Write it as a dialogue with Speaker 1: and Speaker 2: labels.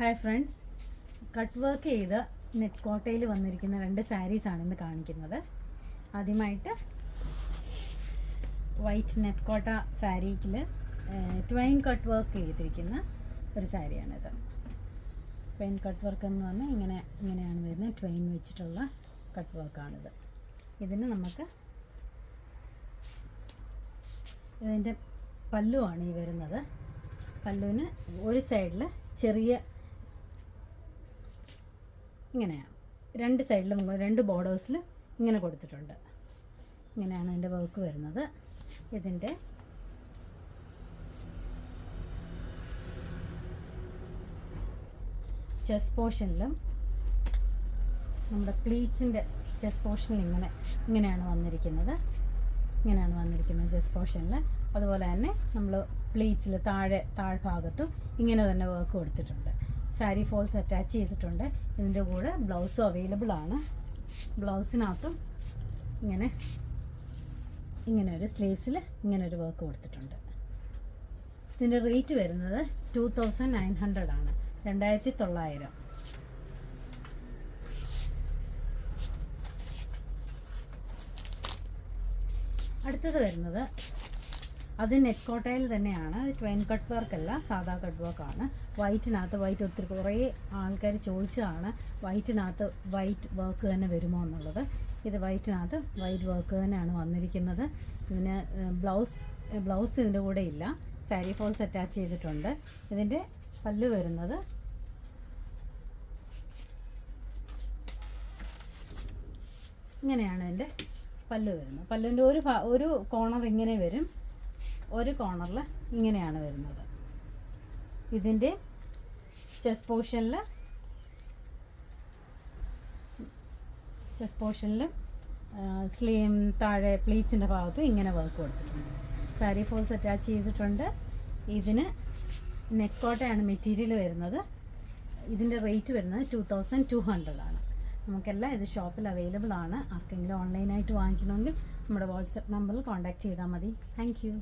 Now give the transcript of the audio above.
Speaker 1: Hi friends, cut work ചെയ്ത് net കോട്ടയിൽ വന്നിരിക്കുന്ന 2 സാരീസാണ് ഇന്ന് കാണിക്കുന്നത്. ആദ്യമായിട്ട് വൈറ്റ് നെറ്റ് കോട്ട സാരിയിൽ ട്വൈൻ കട്ട് വർക്ക് ചെയ്തിരിക്കുന്ന ഒരു സാരിയാണിത്. ട്വൈൻ കട്ട് വർക്ക് എന്ന് പറഞ്ഞാൽ ഇങ്ങനെയാണ് വരുന്നത്. ട്വൈൻ വെച്ചിട്ടുള്ള കട്ട് വർക്കാണിത്. ഇതിന് നമുക്ക് ഇതിൻ്റെ പല്ലുവാണ് ഈ വരുന്നത്. പല്ലുവിന് ഒരു സൈഡിൽ ചെറിയ ഇങ്ങനെയാണ്, 2 സൈഡിലും 2 ബോർഡേഴ്സിൽ ഇങ്ങനെ കൊടുത്തിട്ടുണ്ട്. ഇങ്ങനെയാണ് ഇതിൻ്റെ വർക്ക് വരുന്നത്. ഇതിൻ്റെ ചെസ്റ്റ് പോർഷനിലും നമ്മുടെ പ്ലീറ്റ്സിൻ്റെ ചെസ്റ്റ് പോർഷനിൽ ഇങ്ങനെയാണ് വന്നിരിക്കുന്നത്. ചെസ്റ്റ് പോർഷനിൽ. അതുപോലെ തന്നെ നമ്മൾ പ്ലീറ്റ്സിൽ താഴ്ഭാഗത്തും ഇങ്ങനെ തന്നെ വർക്ക് കൊടുത്തിട്ടുണ്ട്. സാരി ഫോൾസ് അറ്റാച്ച് ചെയ്തിട്ടുണ്ട്. ഇതിൻ്റെ കൂടെ ബ്ലൗസും അവൈലബിൾ ആണ്. ബ്ലൗസിനകത്തും ഇങ്ങനെ ഒരു സ്ലീവ്സിൽ ഇങ്ങനെ ഒരു വർക്ക് കൊടുത്തിട്ടുണ്ട്. ഇതിൻ്റെ റേറ്റ് വരുന്നത് 2900 ആണ്, 2900. അടുത്തത് വരുന്നത് അത് നെറ്റ് കോട്ടയിൽ തന്നെയാണ്. ട്വൈൻ കട്ട് വർക്ക് അല്ല, സാധാ കട്ട് വർക്കാണ്. വൈറ്റ് ഒത്തിരി കുറേ ആൾക്കാർ ചോദിച്ചതാണ് വൈറ്റിനകത്ത് വൈറ്റ് വർക്ക് തന്നെ വരുമോ എന്നുള്ളത്. ഇത് വൈറ്റിനകത്ത് വൈറ്റ് വർക്ക് തന്നെയാണ് വന്നിരിക്കുന്നത്. ഇതിന് ബ്ലൗസ് ഇതിൻ്റെ കൂടെ ഇല്ല. സാരി ഫോൾസ് അറ്റാച്ച് ചെയ്തിട്ടുണ്ട്. ഇതിൻ്റെ പല്ല് വരുന്നത് ഇങ്ങനെയാണ്. ഇതിൻ്റെ പല്ല് വരുന്നത്. പല്ലിൻ്റെ ഒരു കോർണർ ഇങ്ങനെ വരും, ഒരു കോർണറിൽ ഇങ്ങനെയാണ് വരുന്നത്. ഇതിൻ്റെ ചെസ്റ്റ് പോർഷനിൽ സ്ലീം താഴെ പ്ലീറ്റ്സിൻ്റെ ഭാഗത്തും ഇങ്ങനെ വർക്ക് കൊടുത്തിട്ടുണ്ട്. സാരി ഫോൾസ് അറ്റാച്ച് ചെയ്തിട്ടുണ്ട്. ഇതിന് നെറ്റ് കോട്ടയാണ് മെറ്റീരിയൽ വരുന്നത്. ഇതിൻ്റെ റേറ്റ് വരുന്നത് 2200 ആണ്. നമുക്കെല്ലാം ഇത് ഷോപ്പിൽ അവൈലബിൾ ആണ്. ആർക്കെങ്കിലും ഓൺലൈനായിട്ട് വാങ്ങിക്കണമെങ്കിൽ നമ്മുടെ വാട്സപ്പ് നമ്പറിൽ കോൺടാക്റ്റ് ചെയ്താൽ മതി. Thank you.